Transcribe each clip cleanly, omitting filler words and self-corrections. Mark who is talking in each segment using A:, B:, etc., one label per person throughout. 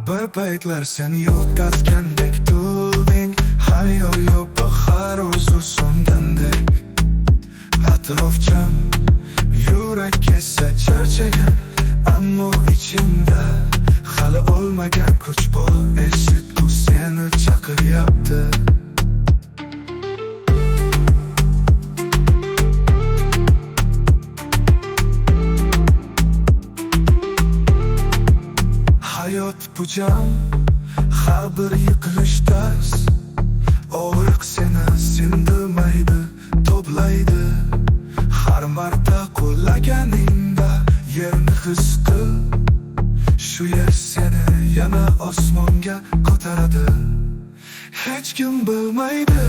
A: Bir paytlar sen yo'qotgandek tulding, hayol bahar o'zi so'ngandek. Atrof jam, yurak esa charchagan, ammo ichimda hali olmagan kuch bor. Eshitku seni chaqiryapti. Hayot bu jam, har bir yiqilish dars. Og'riq seni sindirmaydi, toblaydi. Har marta qo'llaganingda yerni his qil. Shu yer seni yana osmonga ko'taradi. Hech kim bilmaydi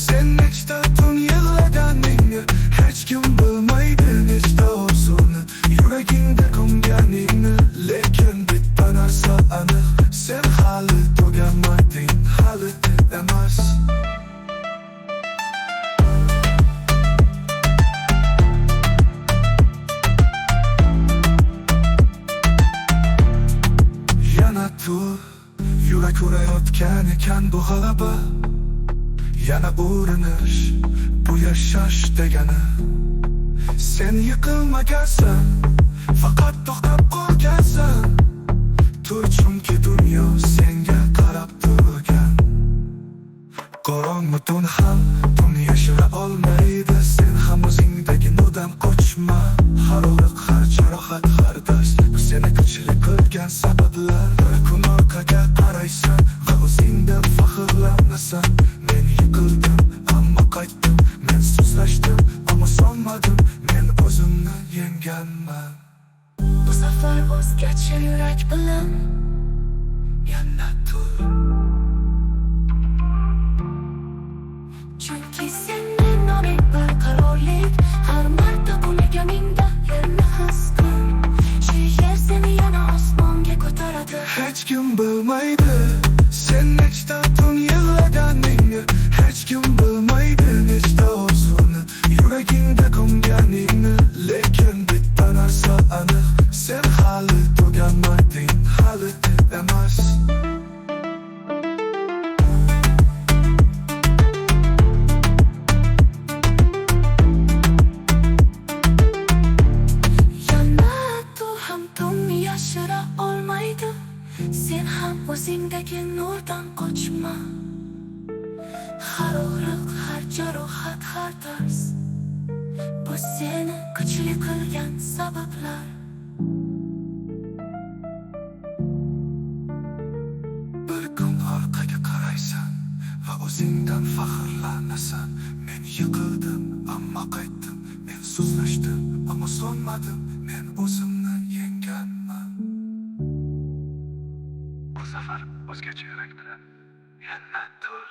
A: sen nechta tun yig'laganingni, hech kim bilmaydi nechta orzuni yuragingda ko'mganingni. Lekin bitta narsa aniq, sen hali tugamading, hali emas. Yana tur, yurak urayotgan ekan bu g'alaba. Yana urinish, bu yashash degani. Sen yiqilmagansan, faqat to'xtab qolgansan. Tur, chunki dunyo senga qarab turgan. Qorong'u tun ham buni yashira olmaydi. Sen ham o'zingdagi nurdan qochma. Har og'riq, har jarohat, har dars bu seni kuchli qilgan sabablar. Bir kun orqaga qaraysan va o'zingdan faxrlanasan. Men yiqildim, ammo qaytdim. Men sustlashdim, ammo sonmadim. Men o'zimni yengganman. Bu safar o'zgacha yurak bilan yana tur. Chunki sening noming barqarorlik. Har marta qo'llaganingda yerni his qil. Shu yer seni yana osmonga ko'taradi. Hech kim bilmaydi sen nechta tun yig'laganingni, hech kim bilmaydi nechta orzuni yuragingda ko'mganingni. Lekin bitta narsa aniq, sen hali tugamading, hali emas. Yashira olmaydi. Sen ham o'zingdagi nurdan qochma. Har og'riq, har jarohat, har dars bu seni kuchli qilgan sabablar. Bir kun orqaga qaraysan va o'zingdan faxrlanasan. Men yiqildim, ammo qaytdim. Men sustlashdim, ammo sonmadim. Men o'zimni yengganman. Bu safar o'zgacha yurak bilan yana tur.